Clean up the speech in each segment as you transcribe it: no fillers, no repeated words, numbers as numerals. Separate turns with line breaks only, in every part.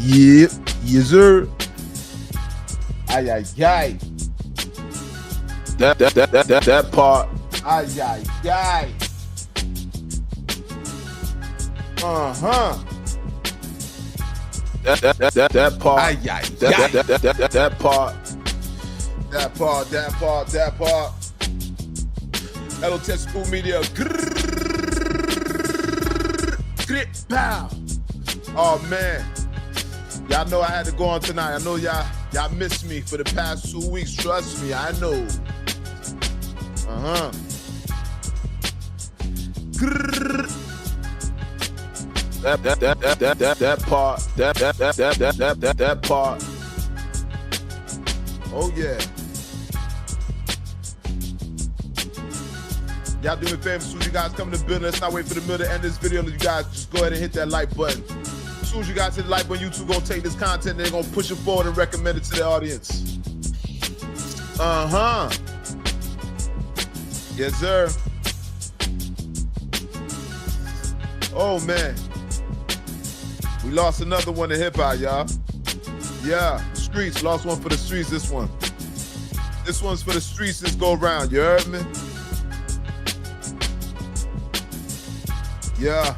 Yep, yes sir. Ay ay ay. That part. Ay ay ay. That part. Ay ay ay. That part. That part. L.O.T.S Food Media. Pow. Oh man. Y'all know I had to go on tonight. I know y'all missed me for the past 2 weeks. Trust me, I know. That part. That part. Oh yeah. Y'all do me a favor, as soon as you guys come to the building, let's not wait for the middle to end this video. You guys just go ahead and hit that like button. As soon as you guys hit the like button, YouTube gonna take this content and they're gonna push it forward and recommend it to the audience. Yes, sir. Oh man. We lost another one to hip hop, y'all. Yeah, streets, lost one for the streets, this one. This one's for the streets this go round, you heard me? Yeah.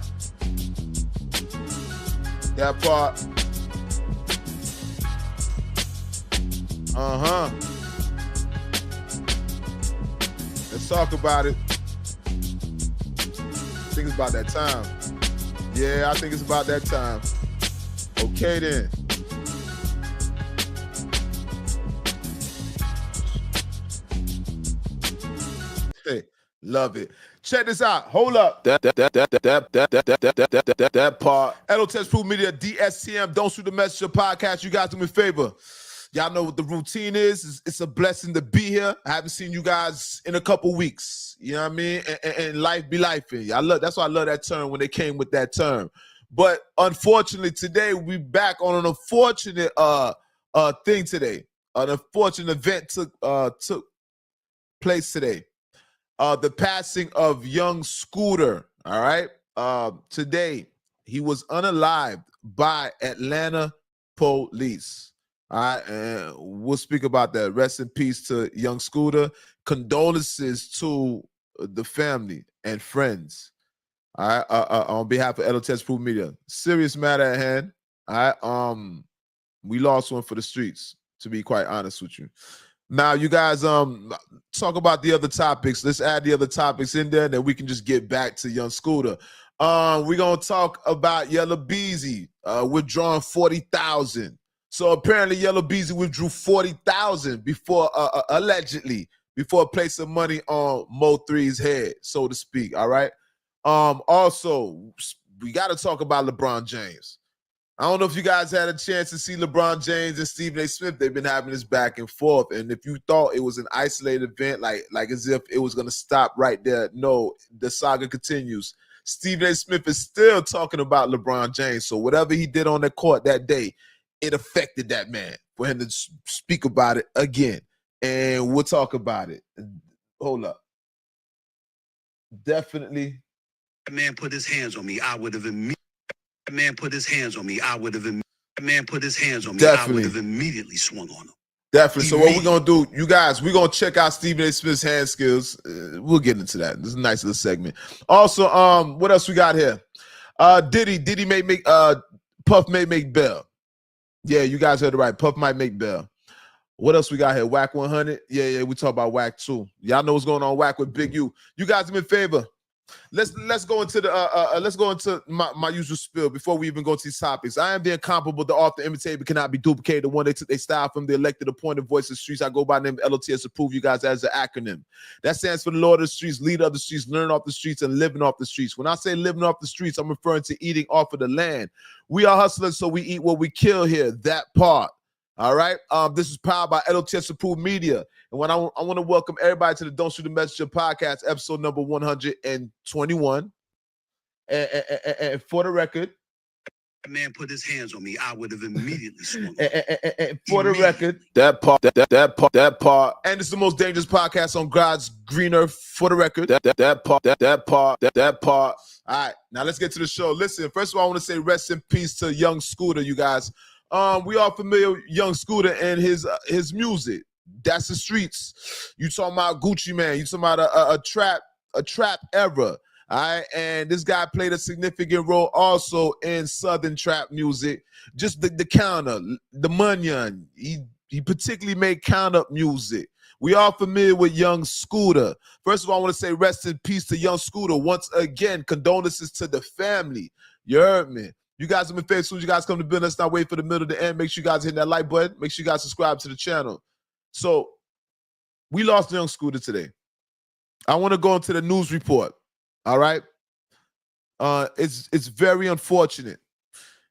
That part. Let's talk about it. I think it's about that time. Yeah, I think it's about that time. Okay then. Hey, love it. Check this out. Hold up. That part. L.O.T.S Food Media, DSTM. Don't shoot the messenger podcast. You guys do me a favor. Y'all know what the routine is. It's a blessing to be here. I haven't seen you guys in a couple weeks. You know what I mean? And life be lifing. That's why I love that term when they came with that term. But unfortunately, today we back on an unfortunate thing today. An unfortunate event took place today. The passing of young Scooter, all right? Today, he was unalived by Atlanta police. All right, and we'll speak about that. Rest in peace to young Scooter. Condolences to the family and friends. All right, on behalf of L.O.T.S Food Media. Serious matter at hand. All right, we lost one for the streets, to be quite honest with you. Now, you guys, talk about the other topics. Let's add the other topics in there, then we can just get back to young Scooter. We're gonna talk about Yellow Beezy withdrawing 40,000. So apparently, Yellow Beezy withdrew 40,000 before, allegedly, before placing money on Mo3's head, so to speak. All right. Also, we got to talk about LeBron James. I don't know if you guys had a chance to see LeBron James and Stephen A. Smith. They've been having this back and forth. And if you thought it was an isolated event, like as if it was going to stop right there, no, the saga continues. Stephen A. Smith is still talking about LeBron James. So whatever he did on the court that day, it affected that man for him to speak about it again. And we'll talk about it. Hold up. Definitely.
That man put his hands on me. I would have immediately. That man put his hands on me. I would have. That man put his hands on me. Definitely. I would have immediately swung on him.
Definitely. So what we're gonna do, you guys, we're gonna check out Stephen A. Smith's hand skills. We'll get into that. This is a nice little segment. Also, what else we got here? Diddy may make Puff may make bail. Yeah, you guys heard it right. Puff might make bail. What else we got here? Whack 100. Yeah, we talk about Whack too. Y'all know what's going on Whack with Big U. You guys do me a favor. Let's go into the my usual spiel before we even go to these topics. I am the incomparable, the author, imitator, cannot be duplicated. The one they took their style from, the elected, appointed voice of the streets. I go by the name L.O.T.S to prove you guys as an acronym. That stands for the Lord of the Streets, leader of the streets, learning off the streets, and living off the streets. When I say living off the streets, I'm referring to eating off of the land. We are hustlers, so we eat what we kill here. That part. All right. This is powered by L.O.T.S Approved Media. And when I want to welcome everybody to the Don't Shoot the Messenger podcast, episode number 121. And for the record,
That man put his hands on me, I would have immediately swung on.
And for the record, that part, and it's the most dangerous podcast on God's green earth. For the record, that part. All right, now let's get to the show. Listen, first of all, I want to say rest in peace to Young Scooter, you guys. We are familiar with Young Scooter and his music. That's the streets. You talking about Gucci Man? You talking about a trap era? All right, and this guy played a significant role also in Southern trap music. Just the counter, the munyon. He particularly made counter music. We are familiar with Young Scooter. First of all, I want to say rest in peace to Young Scooter. Once again, condolences to the family. You heard me. You guys have been faithful. As soon as you guys come to business, let's not wait for the middle to end. Make sure you guys hit that like button. Make sure you guys subscribe to the channel. So we lost Young Scooter today. I want to go into the news report. All right. It's very unfortunate.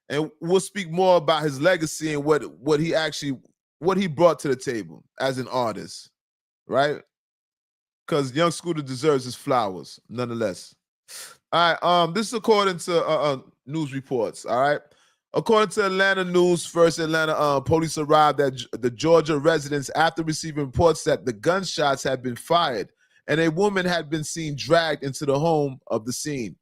And we'll speak more about his legacy and what he brought to the table as an artist, right? Because Young Scooter deserves his flowers, nonetheless. All right, this is according to news reports, all right? According to Atlanta News, First Atlanta police arrived at the Georgia residence after receiving reports that the gunshots had been fired and a woman had been seen dragged into the home of the scene.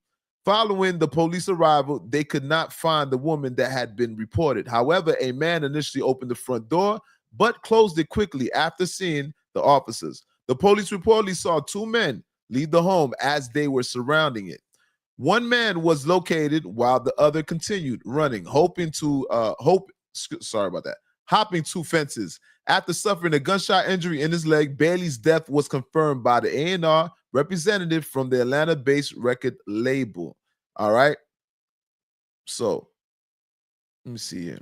Following the police arrival, they could not find the woman that had been reported. However, a man initially opened the front door, but closed it quickly after seeing the officers. The police reportedly saw two men leave the home as they were surrounding it. One man was located while the other continued running, hopping two fences. After suffering a gunshot injury in his leg, Bailey's death was confirmed by the A&R representative from the Atlanta-based record label. All right. So let me see here.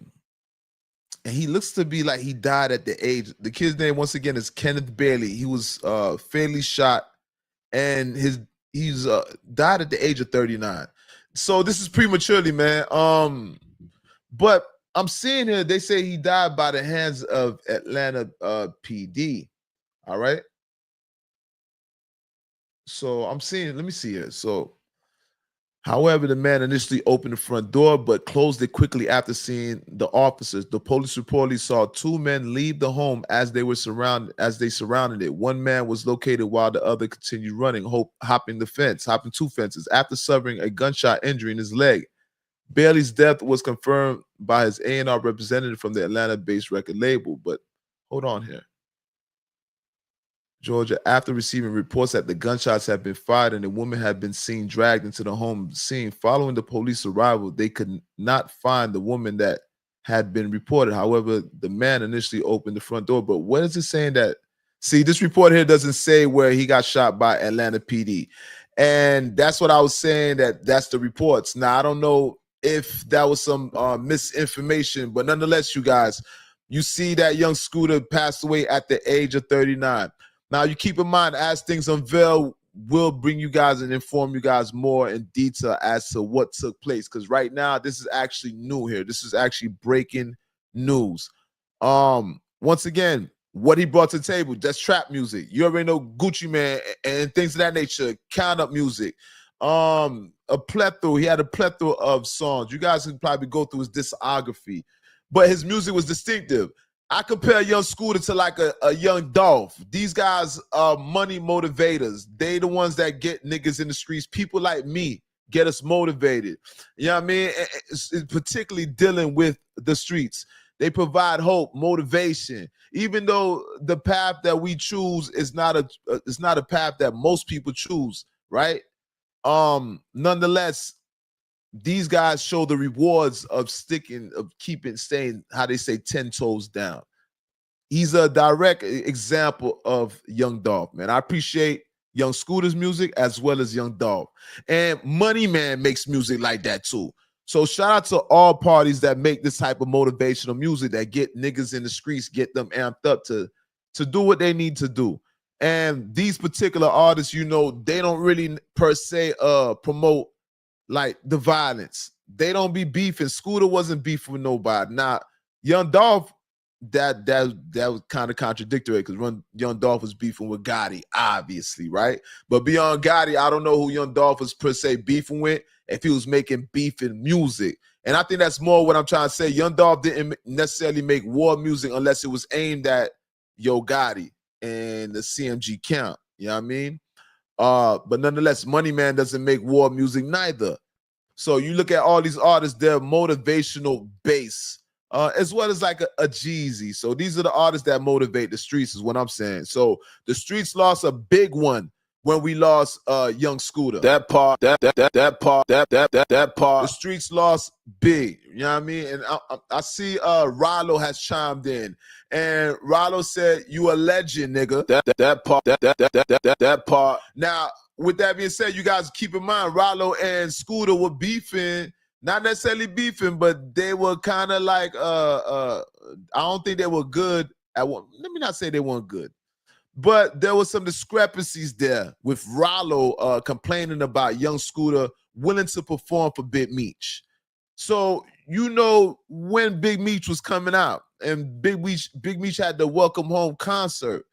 And he looks to be like he died at the age. The kid's name, once again, is Kenneth Bailey. He was fatally shot, and he's died at the age of 39. So this is prematurely, man. But I'm seeing here, they say he died by the hands of Atlanta PD. All right. So I'm seeing, let me see here. So, however, the man initially opened the front door, but closed it quickly after seeing the officers. The police reportedly saw two men leave the home as they surrounded it. One man was located while the other continued running, hopping two fences after suffering a gunshot injury in his leg. Bailey's death was confirmed by his A&R representative from the Atlanta-based record label. But hold on here. Georgia, after receiving reports that the gunshots had been fired and a woman had been seen dragged into the home scene, following the police arrival, they could not find the woman that had been reported. However, the man initially opened the front door. But what is it saying that? See, this report here doesn't say where he got shot by Atlanta PD. And that's what I was saying, that's the reports. Now, I don't know if that was some misinformation, but nonetheless, you guys, you see that Young Scooter passed away at the age of 39. Now, you keep in mind, as things unveil, we'll bring you guys and inform you guys more in detail as to what took place. Because right now, this is actually new here. This is actually breaking news. Once again, what he brought to the table, that's trap music. You already know Gucci Man and things of that nature, count up music. He had a plethora of songs. You guys can probably go through his discography, but his music was distinctive. I compare Young Scooter to like a Young Dolph. These guys are money motivators. They the ones that get niggas in the streets. People like me get us motivated. You know what I mean? It's particularly dealing with the streets. They provide hope, motivation. Even though the path that we choose is not a path that most people choose, right? Nonetheless, these guys show the rewards of staying, how they say, 10 toes down. He's a direct example of Young Dolph, man. I appreciate Young Scooter's music as well as Young Dolph. And Money Man makes music like that too. So shout out to all parties that make this type of motivational music that get niggas in the streets, get them amped up to do what they need to do. And these particular artists, you know, they don't really per se promote like the violence. They don't be beefing. Scooter wasn't beefing with nobody. Now, Young Dolph, that was kind of contradictory because Young Dolph was beefing with Gotti, obviously, right? But beyond Gotti, I don't know who Young Dolph was per se beefing with. If he was making beefing music, And I think that's more what I'm trying to say. Young Dolph didn't necessarily make war music unless it was aimed at Yo Gotti and the CMG Camp. You know what I mean? But nonetheless, Money Man doesn't make war music neither. So you look at all these artists, they're motivational base, as well as like a Jeezy. So these are the artists that motivate the streets, is what I'm saying. So the streets lost a big one when we lost Young Scooter. That part. The streets lost big. You know what I mean? And I see Rollo has chimed in. And Rollo said, "You a legend, nigga." That part. Now, with that being said, you guys keep in mind, Rollo and Scooter were beefing, not necessarily beefing, but they were kind of like, I don't think they were good at one. Let me not say they weren't good, but there was some discrepancies there with Rollo complaining about Young Scooter willing to perform for Big Meech. So, you know, when Big Meech was coming out and Big Meech had the Welcome Home concert,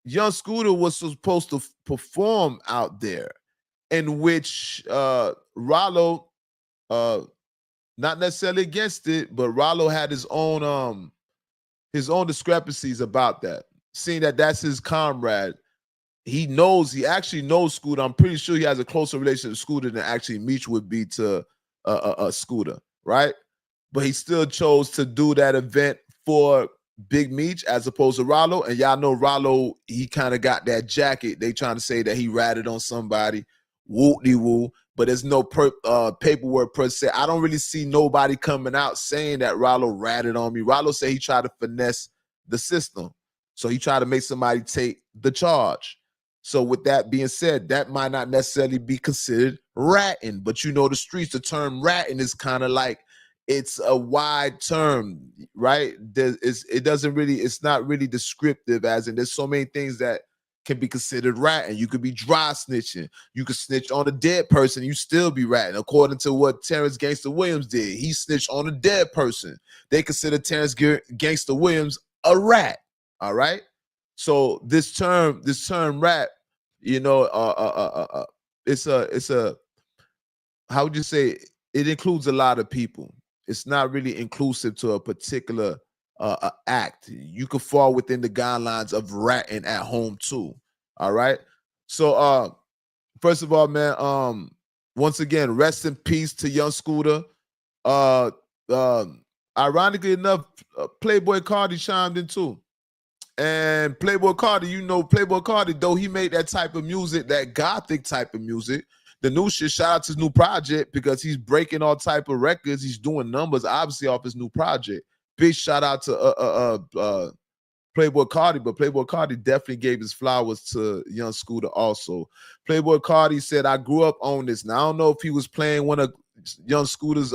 Young Scooter was supposed to perform out there, in which Rollo, not necessarily against it, but Rollo had his own discrepancies about that. Seeing that that's his comrade, he actually knows Scooter. I'm pretty sure he has a closer relationship with Scooter than actually Meech would be to Scooter, right? But he still chose to do that event for Big Meech as opposed to Rollo. And y'all know Rollo, he kind of got that jacket. They trying to say that he ratted on somebody, woo-de-woo, but there's no paperwork per se. I don't really see nobody coming out saying that Rollo ratted on me. Rollo said he tried to finesse the system. So he tried to make somebody take the charge. So with that being said, that might not necessarily be considered ratting, but you know the streets, the term ratting is kind of like, it's a wide term, right? It's not really descriptive, as in there's so many things that can be considered ratting. You could be dry snitching. You could snitch on a dead person, you still be ratting. According to what Terrence Gangsta Williams did, he snitched on a dead person. They consider Terrence Gangsta Williams a rat. All right. So this term rat, you know, it's a how would you say, it includes a lot of people. It's not really inclusive to a particular act. You could fall within the guidelines of ratting at home too. All right. So first of all, man, once again, rest in peace to Young Scooter. Ironically enough, Playboy Cardi chimed in too. And Playboy Cardi, you know, Playboy Cardi, though he made that type of music, that gothic type of music, the new shit, shout out to his new project, because he's breaking all type of records. He's doing numbers, obviously, off his new project. Big shout out to Playboy Cardi, but Playboy Cardi definitely gave his flowers to Young Scooter also. Playboy Cardi said, "I grew up on this." Now, I don't know if he was playing one of Young Scooter's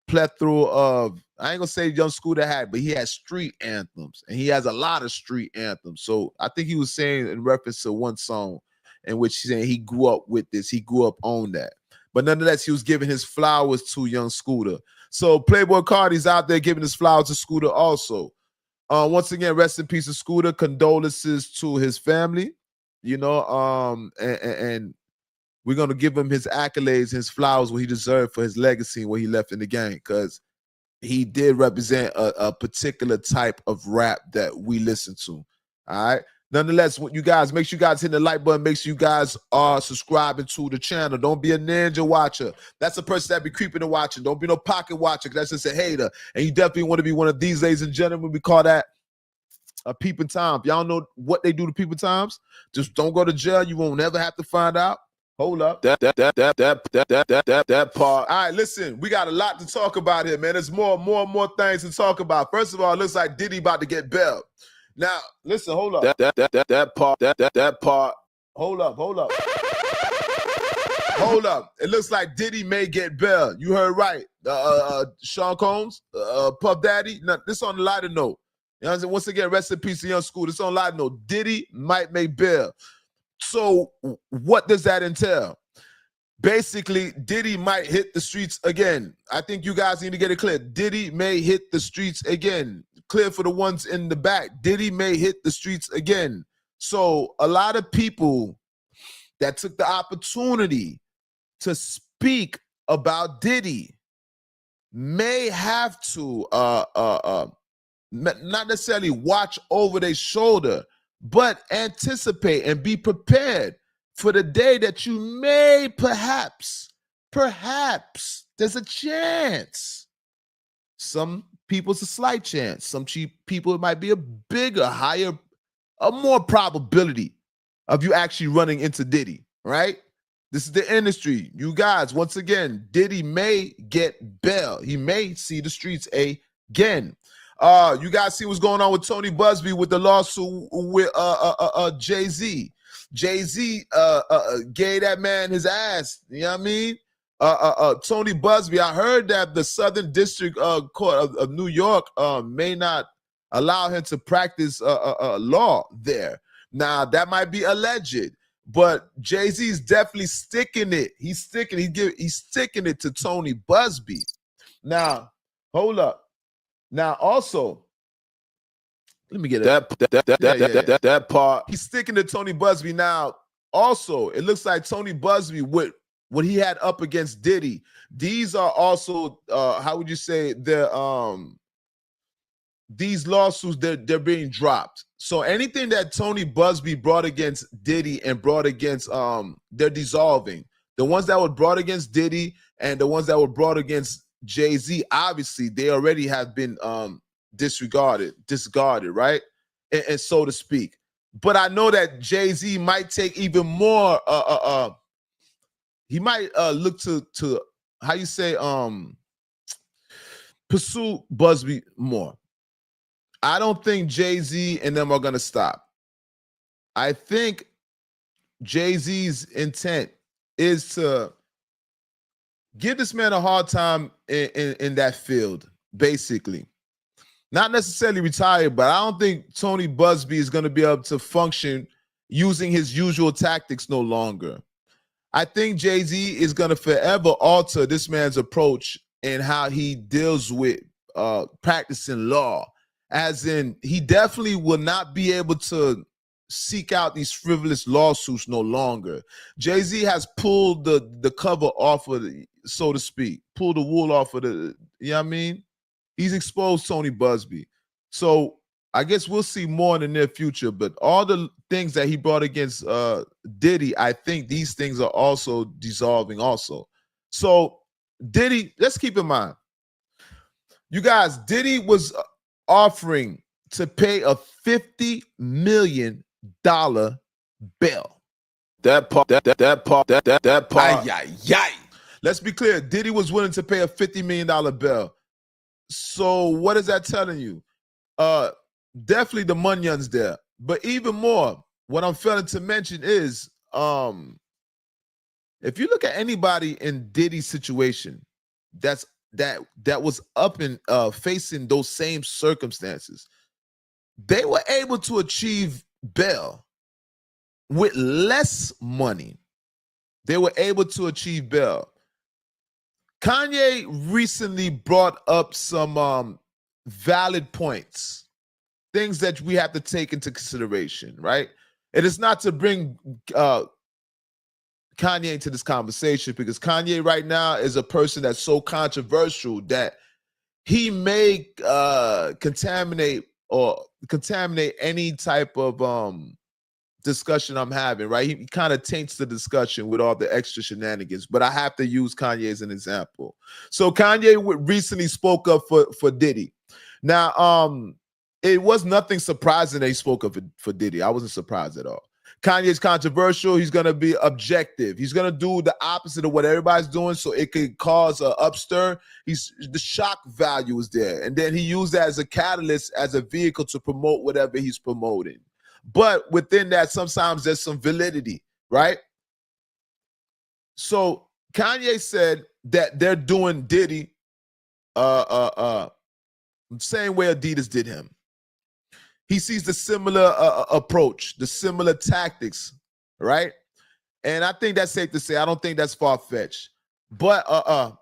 plethora of, I ain't gonna say Young Scooter had, but he had street anthems, and he has a lot of street anthems. So I think he was saying in reference to one song in which he's saying he grew up with this, he grew up on that. But nonetheless, he was giving his flowers to Young Scooter. So Playboy Cardi's out there giving his flowers to Scooter also. Once again, rest in peace to Scooter. Condolences to his family, you know, and we're going to give him his accolades, his flowers, what he deserved for his legacy and what he left in the game, because he did represent a particular type of rap that we listen to. All right. Nonetheless, what you guys, make sure you guys hit the like button. Make sure you guys are subscribing to the channel. Don't be a ninja watcher. That's a person that be creeping and watching. Don't be no pocket watcher, because that's just a hater. And you definitely want to be one of these, ladies and gentlemen. We call that a peeping Tom. Y'all know what they do to peeping Toms? Just don't go to jail. You won't never have to find out. Hold up. That part. All right, listen, we got a lot to talk about here, man. There's more things to talk about. First of all, it looks like Diddy about to get bailed. Now, listen, hold up. That part. Hold up. Hold up. It looks like Diddy may get bailed. You heard right. Sean Combs, Puff Daddy. Now, this on the lighter note. You know what I'm saying? Once again, rest in peace to Young Scooter. This on the lighter note. Diddy might make bail. So what does that entail? Basically, Diddy might hit the streets again. I think you guys need to get it clear. Diddy may hit the streets again. Clear for the ones in the back. Diddy may hit the streets again. So a lot of people that took the opportunity to speak about Diddy may have to not necessarily watch over their shoulder, but anticipate and be prepared for the day that you may perhaps, there's a chance. Some people it's a slight chance. Some people it might be a bigger, higher, a more probability of you actually running into Diddy, right? This is the industry. You guys, once again, Diddy may get bail. He may see the streets again. You guys see what's going on with Tony Busby with the lawsuit with Jay-Z. Jay-Z gave that man his ass. You know what I mean? Tony Busby, I heard that the Southern District Court of New York may not allow him to practice law there. Now, that might be alleged, but Jay-Z is definitely sticking it. He's sticking it to Tony Busby. Now, hold up. Now, also, let me get that part. He's sticking to Tony Busby. Now, also, it looks like Tony Busby with what he had up against Diddy. These are also, how would you say, these lawsuits, they're being dropped. So anything that Tony Busby brought against Diddy and brought against, they're dissolving. The ones that were brought against Diddy and the ones that were brought against Jay-Z, obviously, they already have been discarded, right? And so to speak. But I know that Jay-Z might take even more, he might look to how you say, pursue Busby more. I don't think Jay-Z and them are going to stop. I think Jay-Z's intent is to give this man a hard time in that field, basically. Not necessarily retire, but I don't think Tony Busby is going to be able to function using his usual tactics no longer. I think Jay-Z is going to forever alter this man's approach and how he deals with practicing law. As in, he definitely will not be able to seek out these frivolous lawsuits no longer. Jay-Z has pulled the cover off of the, so to speak, pulled the wool off of the, you know what I mean? He's exposed Tony Busby. So I guess we'll see more in the near future, but all the things that he brought against Diddy, I think these things are also dissolving also. So Diddy, let's keep in mind, you guys, Diddy was offering to pay a $50 million bail. That part. Ay. Let's be clear. Diddy was willing to pay a $50 million bail. So what is that telling you? Definitely the money's there. But even more, what I'm failing to mention is, if you look at anybody in Diddy's situation, that was up and facing those same circumstances, they were able to achieve bail with less money. They were able to achieve bail. Kanye recently brought up some valid points, things that we have to take into consideration, right? It is not to bring Kanye into this conversation, because Kanye right now is a person that's so controversial that he may contaminate any type of discussion I'm having, right? He kind of taints the discussion with all the extra shenanigans, but I have to use Kanye as an example. So Kanye recently spoke up for Diddy. Now, it was nothing surprising that he spoke up for Diddy. I wasn't surprised at all. Kanye's controversial. He's going to be objective. He's going to do the opposite of what everybody's doing, so it could cause an upstir. The shock value is there. And then he used that as a catalyst, as a vehicle to promote whatever he's promoting. But within that, sometimes there's some validity, right? So Kanye said that they're doing Diddy the same way Adidas did him. He sees the similar approach, the similar tactics, right? And I think that's safe to say. I don't think that's far-fetched. But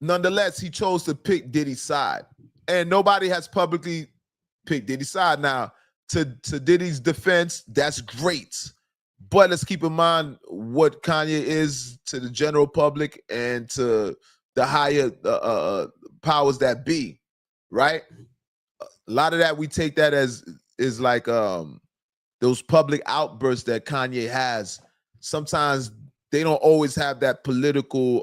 nonetheless, he chose to pick Diddy's side. And nobody has publicly picked Diddy's side. Now, to Diddy's defense, that's great. But let's keep in mind what Kanye is to the general public and to the higher powers that be, right? A lot of that we take that as is like those public outbursts that Kanye has. Sometimes they don't always have that political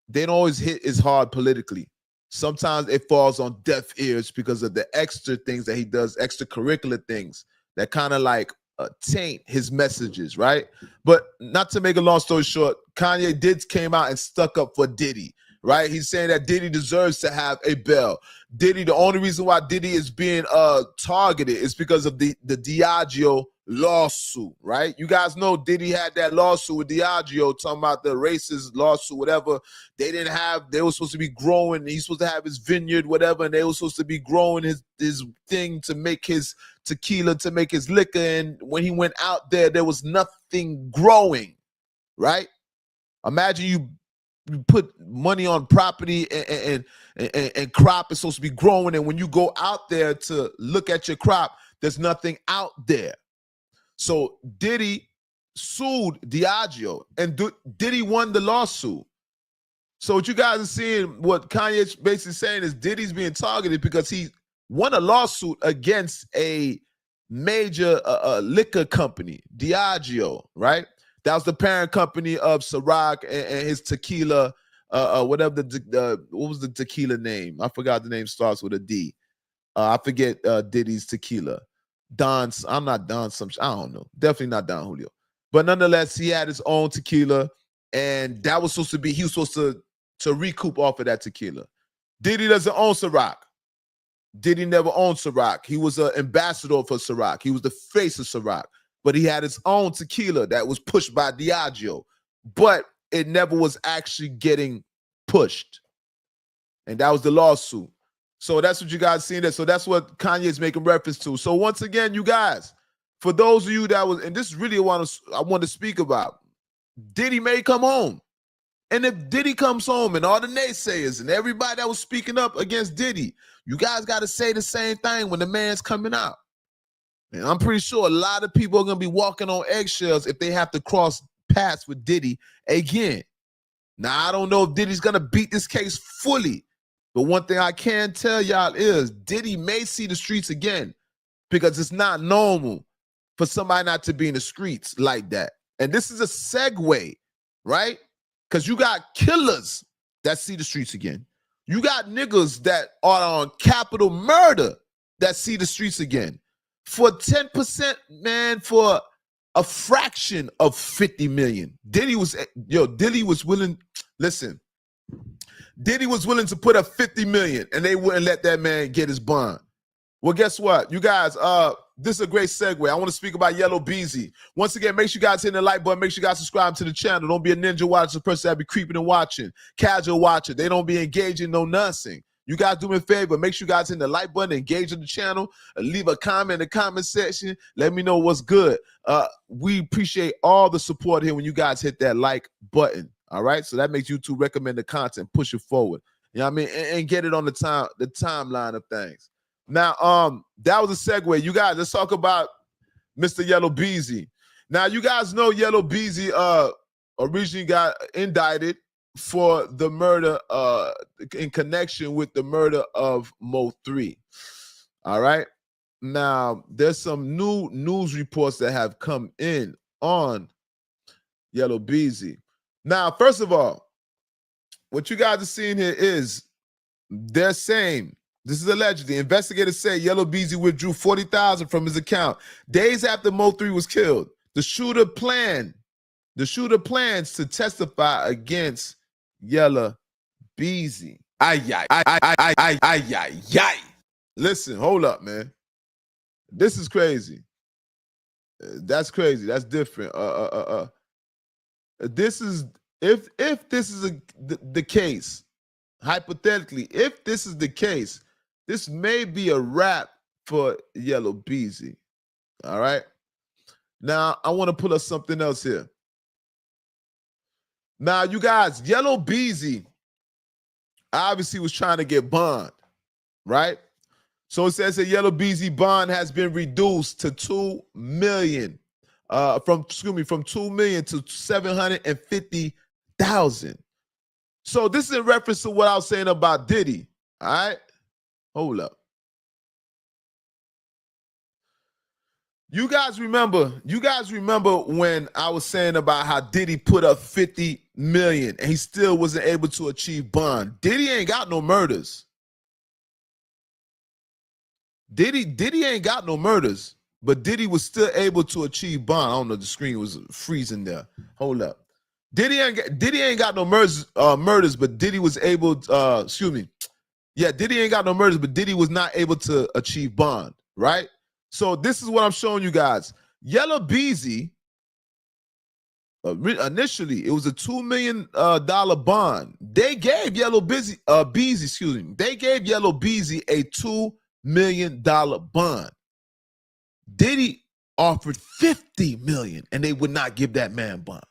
they don't always hit as hard politically. Sometimes it falls on deaf ears because of the extra things that he does, extracurricular things that kind of like taint his messages, right? But not to make a long story short, Kanye did came out and stuck up for Diddy, right? He's saying that Diddy deserves to have a bail. Diddy, the only reason why Diddy is being targeted is because of the Diageo lawsuit, right? You guys know Diddy had that lawsuit with Diageo talking about the racist lawsuit, whatever. They were supposed to be growing. He's supposed to have his vineyard, whatever, and they were supposed to be growing his thing to make his tequila, to make his liquor. And when he went out there, there was nothing growing, right? Imagine you put money on property and crop is supposed to be growing, and when you go out there to look at your crop, there's nothing out there. So Diddy sued Diageo, and Diddy won the lawsuit. So what you guys are seeing, what Kanye's basically saying is Diddy's being targeted because he won a lawsuit against a major liquor company, Diageo, right? That was the parent company of Ciroc and his tequila, whatever what was the tequila name? I forgot the name, starts with a D. I forget Diddy's tequila. I'm not Don, I don't know. Definitely not Don Julio. But nonetheless, he had his own tequila, and that was supposed to be, he was supposed to recoup off of that tequila. Diddy doesn't own Ciroc. Diddy never owned Ciroc. He was an ambassador for Ciroc. He was the face of Ciroc. But he had his own tequila that was pushed by Diageo. But it never was actually getting pushed. And that was the lawsuit. So that's what you guys seen there. So that's what Kanye is making reference to. So once again, you guys, for those of you that was, and this is really what I want to speak about, Diddy may come home. And if Diddy comes home and all the naysayers and everybody that was speaking up against Diddy, you guys got to say the same thing when the man's coming out. And I'm pretty sure a lot of people are going to be walking on eggshells if they have to cross paths with Diddy again. Now, I don't know if Diddy's going to beat this case fully. But one thing I can tell y'all is Diddy may see the streets again because it's not normal for somebody not to be in the streets like that. And this is a segue, right? Because you got killers that see the streets again. You got niggas that are on capital murder that see the streets again. For 10%, man, for a fraction of 50 million. Diddy was willing, listen, Diddy was willing to put up 50 million and they wouldn't let that man get his bond. Well, guess what? You guys, this is a great segue. I want to speak about Yellow Beezy. Once again, make sure you guys hit the like button. Make sure you guys subscribe to the channel. Don't be a ninja watcher, a person that be creeping and watching. Casual watcher. They don't be engaging, no nothing. You guys do me a favor. Make sure you guys hit the like button, engage in the channel, leave a comment in the comment section. Let me know what's good. We appreciate all the support here when you guys hit that like button. All right. So that makes YouTube recommend the content, push it forward. You know what I mean? And get it on the timeline of things. Now, that was a segue. You guys, let's talk about Mr. Yellow Beezy. Now, you guys know Yellow Beezy originally got indicted for the murder in connection with the murder of Mo3. All right. Now, there's some new news reports that have come in on Yellow Beezy. Now, first of all, what you guys are seeing here is they're saying, this is allegedly, investigators say Yellow Beezy withdrew $40,000 from his account days after Mo3 was killed. The shooter plans to testify against Yellow Beezy. Listen, hold up, man. This is crazy. That's crazy. That's different. This is if this is the case, hypothetically, if this is the case, this may be a wrap for Yellow Beezy. All right. Now I want to pull up something else here. Now, you guys, Yellow Beezy obviously was trying to get bond, right? So it says that Yellow Beezy bond has been reduced to $2 million from 2 million to 750,000. So this is in reference to what I was saying about Diddy. All right, hold up. You guys remember when I was saying about how Diddy put up 50 million and he still wasn't able to achieve bond? Diddy ain't got no murders. Diddy ain't got no murders, but Diddy was still able to achieve bond. I don't know, the screen was freezing there. Hold up. Diddy ain't got no murders, but Diddy was able Diddy ain't got no murders, but Diddy was not able to achieve bond, right? So this is what I'm showing you guys. Yellow Beezy, initially, it was a $2 million bond. They gave Yellow Beezy, they gave Yellow Beezy a $2 million bond. Diddy offered 50 million and they would not give that man bond.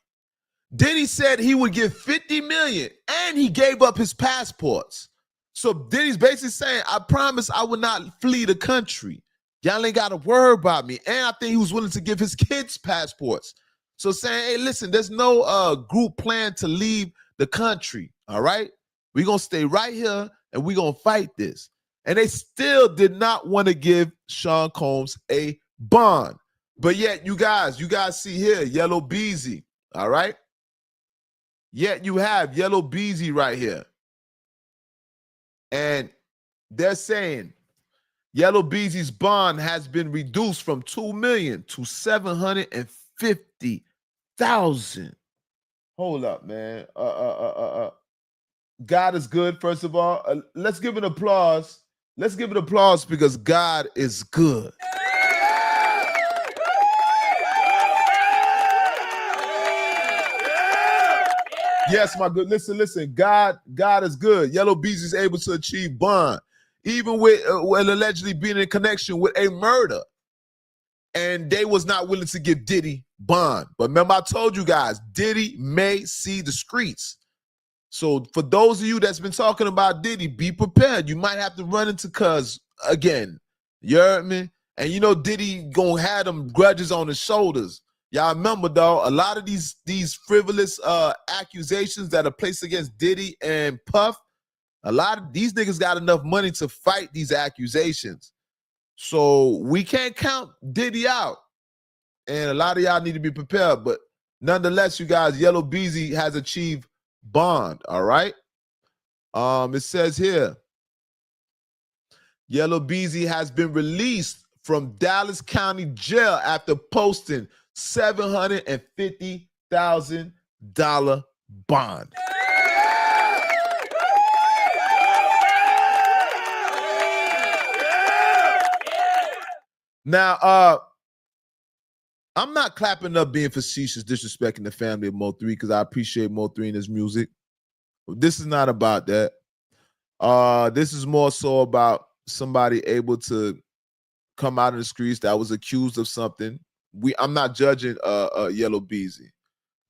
Diddy said he would give 50 million and he gave up his passports. So Diddy's basically saying, I promise I will not flee the country. Y'all ain't got to worry about me. And I think he was willing to give his kids passports. So saying, hey, listen, there's no group plan to leave the country, all right? We're going to stay right here and we're going to fight this. And they still did not want to give Sean Combs a bond. But yet, you guys see here, Yellow Beezy, all right? Yet you have Yellow Beezy right here. And they're saying Yellow Beezy's bond has been reduced from 2 million to 750,000. Hold up, man. God is good, first of all. Let's give it applause. Let's give it applause because God is good. Yes, my good. Listen. God is good. Yellow Beezy is able to achieve bond, even with allegedly being in connection with a murder. And they was not willing to give Diddy bond. But remember, I told you guys, Diddy may see the streets. So for those of you that's been talking about Diddy, be prepared. You might have to run into Cuz again. You heard me? And you know Diddy gonna have them grudges on his shoulders. Y'all remember though, a lot of these frivolous accusations that are placed against Diddy and Puff, a lot of these niggas got enough money to fight these accusations. So we can't count Diddy out. And a lot of y'all need to be prepared. But nonetheless, you guys, Yellow Beezy has achieved bond, all right? It says here, Yellow Beezy has been released from Dallas County Jail after posting $750,000 bond. Now, I'm not clapping up being facetious, disrespecting the family of Mo3 because I appreciate Mo3 and his music. This is not about that. This is more so about somebody able to come out in the streets that was accused of something. I'm not judging Yellow Beezy.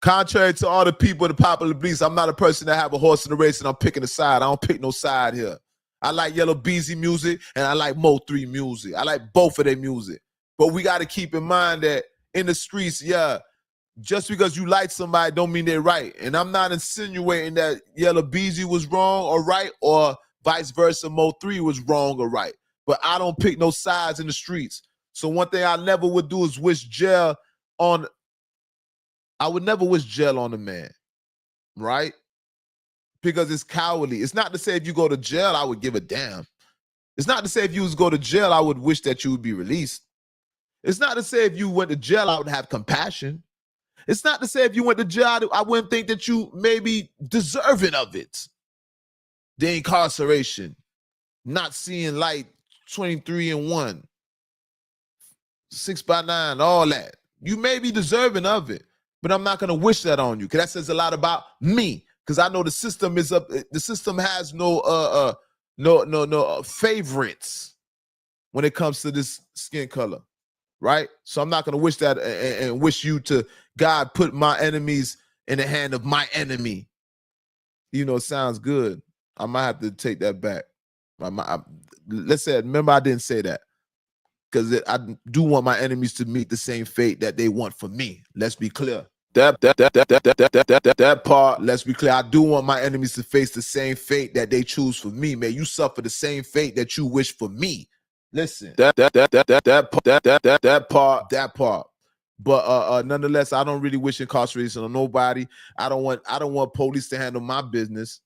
Contrary to all the people in the popular beliefs, I'm not a person that have a horse in the race and I'm picking a side. I don't pick no side here. I like Yellow Beezy music and I like Mo3 music. I like both of their music. But we got to keep in mind that in the streets, yeah, just because you like somebody don't mean they're right. And I'm not insinuating that Yellow Beezy was wrong or right or vice versa, Mo3 was wrong or right. But I don't pick no sides in the streets. So one thing I never would do is wish jail on, I would never wish jail on a man, right? Because it's cowardly. It's not to say if you go to jail, I would give a damn. It's not to say if you was to go to jail, I would wish that you would be released. It's not to say if you went to jail, I would have compassion. It's not to say if you went to jail, I wouldn't think that you may be deserving of it. The incarceration, not seeing light, 23-1, 6x9, all that. You may be deserving of it, but I'm not going to wish that on you because that says a lot about me. Because I know the system is up. The system has no favorites when it comes to this skin color, right? So I'm not going to wish that and wish you to God put my enemies in the hand of my enemy. You know, it sounds good. I might have to take that back. Let's say, remember I didn't say that. because I do want my enemies to meet the same fate that they want for me. Let's be clear. That part, let's be clear. I do want my enemies to face the same fate that they choose for me. May you suffer the same fate that you wish for me. Listen, that part. But nonetheless, I don't really wish incarceration on nobody. I don't want police to handle my business.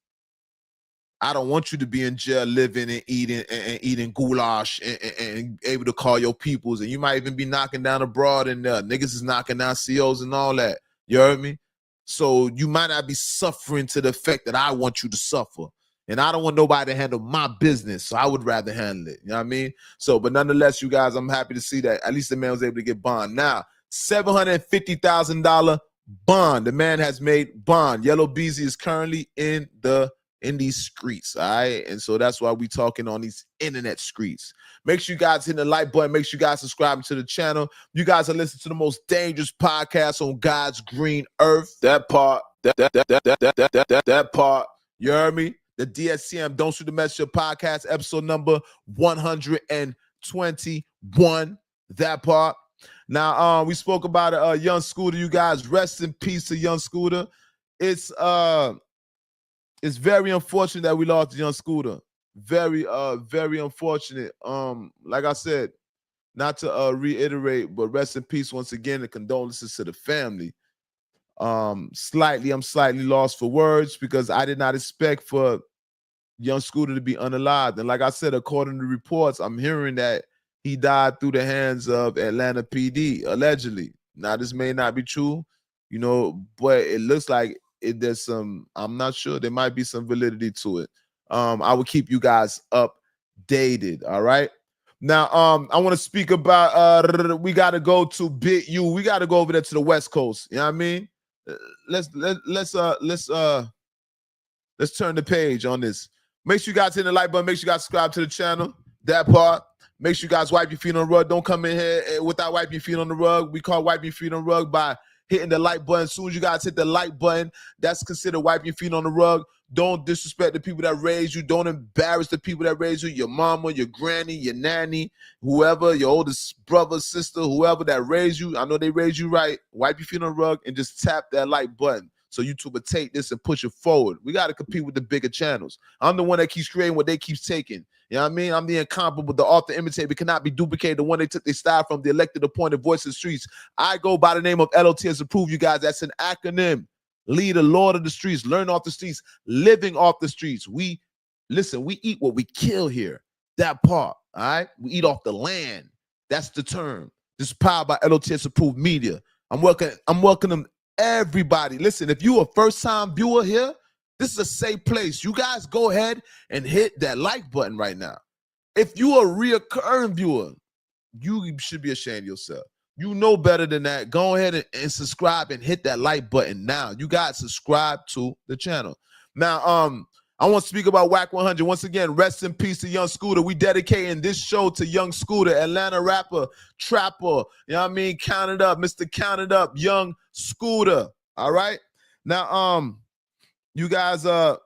I don't want you to be in jail living and eating goulash and able to call your peoples. And you might even be knocking down abroad and niggas is knocking down COs and all that. You heard me? So you might not be suffering to the effect that I want you to suffer. And I don't want nobody to handle my business. So I would rather handle it. You know what I mean? So, but nonetheless, you guys, I'm happy to see that at least the man was able to get bond. Now, $750,000 bond. The man has made bond. Yellow Beezy is currently in these streets, all right? And so that's why we talking on these internet streets. Make sure you guys hit the like button. Make sure you guys subscribe to the channel. You guys are listening to the most dangerous podcast on God's green earth. That part, that part. You heard me? The DSTM Don't Shoot the Messenger podcast, episode number 121. That part. Now, we spoke about Young Scooter. You guys, rest in peace to Young Scooter. It's very unfortunate that we lost Young Scooter. Very unfortunate. Like I said, not to reiterate, but rest in peace once again, and condolences to the family. I'm slightly lost for words because I did not expect for Young Scooter to be unalived. And like I said, according to reports, I'm hearing that he died through the hands of Atlanta PD, allegedly. Now, this may not be true, you know, but it looks like there's some, I'm not sure, there might be some validity to it. I will keep you guys updated, all right? Now, I want to speak about, we got to go to Bit U. We got to go over there to the West Coast, you know what I mean? Let's turn the page on this. Make sure you guys hit the like button. Make sure you guys subscribe to the channel. That part. Make sure you guys wipe your feet on the rug. Don't come in here without wiping your feet on the rug. We call wiping your feet on the rug by hitting the like button. As soon as you guys hit the like button, that's considered wiping your feet on the rug. Don't disrespect the people that raised you. Don't embarrass the people that raised you. Your mama, your granny, your nanny, whoever, your oldest brother, sister, whoever that raised you. I know they raised you right. Wipe your feet on the rug and just tap that like button. So YouTube will take this and push it forward. We got to compete with the bigger channels. I'm the one that keeps creating what they keep taking. You know what I mean? I'm the incomparable, the author imitator cannot be duplicated, the one they took their style from, the elected, appointed voice of the streets. I go by the name of L.O.T.S to prove you guys that's an acronym. Leader, Lord of the streets, learn off the streets, living off the streets. We eat what we kill here. That part, all right? We eat off the land. That's the term. This is powered by L.O.T.S approved media. I'm welcoming everybody. Listen, if you a first-time viewer here, this is a safe place. You guys go ahead and hit that like button right now. If you a reoccurring viewer, you should be ashamed of yourself. You know better than that. Go ahead and subscribe and hit that like button now. You guys subscribe to the channel. Now, I want to speak about Whack 100. Once again, rest in peace to Young Scooter. We dedicating this show to Young Scooter, Atlanta rapper, trapper, you know what I mean? Count it up, Mr. Count It Up, Young Scooter. All right? Now, you guys, I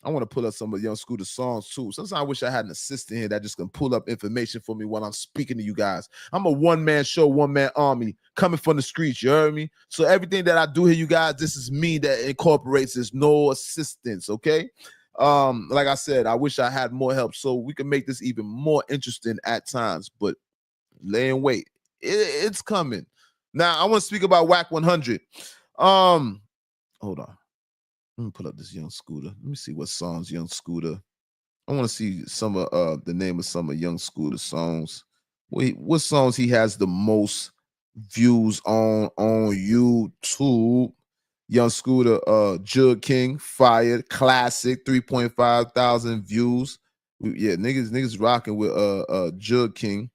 want to pull up some of Young Scooter's songs too. Sometimes I wish I had an assistant here that just can pull up information for me while I'm speaking to you guys. I'm a one-man show, one-man army coming from the streets, you heard me? So everything that I do here, you guys, this is me that incorporates this, no assistance, okay? Like I said, I wish I had more help so we can make this even more interesting at times, but lay in wait. It's coming. Now, I want to speak about Whack 100. Hold on. Let me pull up this Young Scooter. Let me see what songs Young Scooter. I want to see some of the name of some of Young Scooter's songs. What songs he has the most views on YouTube? Young Scooter, Jug King, Fire, Classic, 3.5 thousand views. Yeah, niggas rocking with Jug King.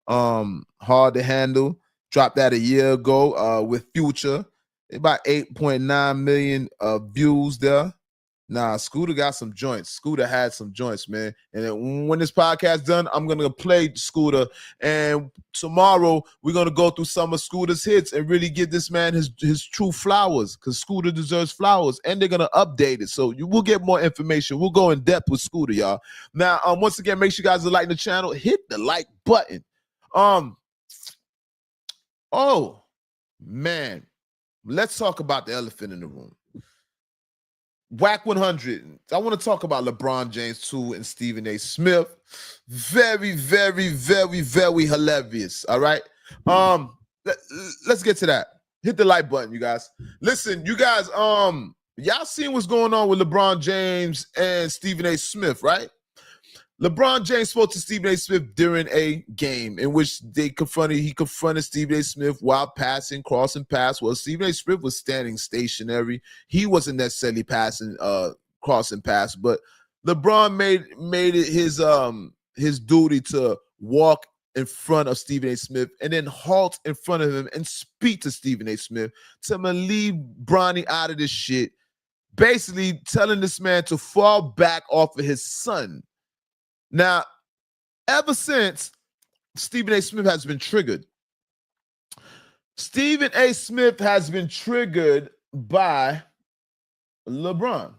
Hard to Handle, dropped that a year ago with Future. About 8.9 million views there. Nah, Scooter got some joints. Scooter had some joints, man. And then when this podcast done, I'm gonna play Scooter. And tomorrow we're gonna go through some of Scooter's hits and really give this man his true flowers, because Scooter deserves flowers. And they're gonna update it, so you will get more information. We'll go in depth with Scooter, y'all. Now, once again, make sure you guys are liking the channel. Hit the like button. Oh man, let's talk about the elephant in the room. Whack 100. I want to talk about LeBron James too and Stephen A. Smith. Very, very, very, very hilarious. All right. Let's get to that. Hit the like button, you guys. Listen, you guys, y'all seen what's going on with LeBron James and Stephen A. Smith, right? LeBron James spoke to Stephen A. Smith during a game in which he confronted Stephen A. Smith while crossing paths. Well, Stephen A. Smith was standing stationary. He wasn't necessarily crossing paths, but LeBron made it his duty to walk in front of Stephen A. Smith and then halt in front of him and speak to Stephen A. Smith, tell him to leave Bronny out of this shit, basically telling this man to fall back off of his son. Now, ever since, Stephen A. Smith has been triggered. Stephen A. Smith has been triggered by LeBron.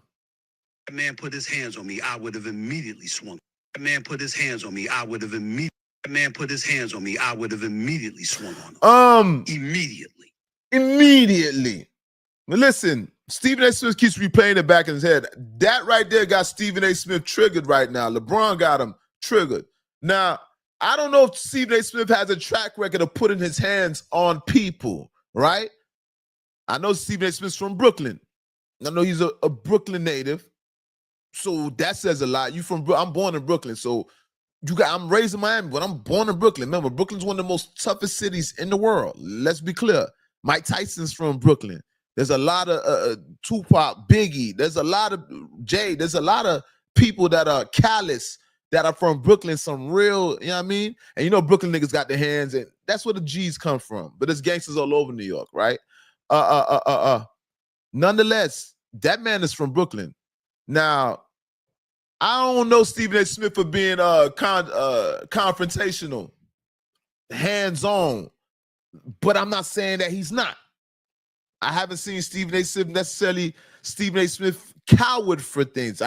That man put his hands on me, I would have immediately swung. That man put his hands on me, I would have immediately. That man put his hands on me, I would have immediately swung on him.
Immediately. But listen, Stephen A. Smith keeps replaying it back in his head. That right there got Stephen A. Smith triggered right now. LeBron got him triggered. Now, I don't know if Stephen A. Smith has a track record of putting his hands on people, right? I know Stephen A. Smith's from Brooklyn. I know he's a Brooklyn native. So that says a lot. I'm born in Brooklyn. So I'm raised in Miami, but I'm born in Brooklyn. Remember, Brooklyn's one of the most toughest cities in the world. Let's be clear. Mike Tyson's from Brooklyn. There's a lot of Tupac, Biggie. There's a lot of Jay. There's a lot of people that are callous that are from Brooklyn. Some real, you know what I mean? And you know Brooklyn niggas got their hands, and that's where the G's come from. But there's gangsters all over New York, right? Nonetheless, that man is from Brooklyn. Now, I don't know Stephen A. Smith for being confrontational, hands-on, but I'm not saying that he's not. I haven't seen Stephen A. Smith coward for things.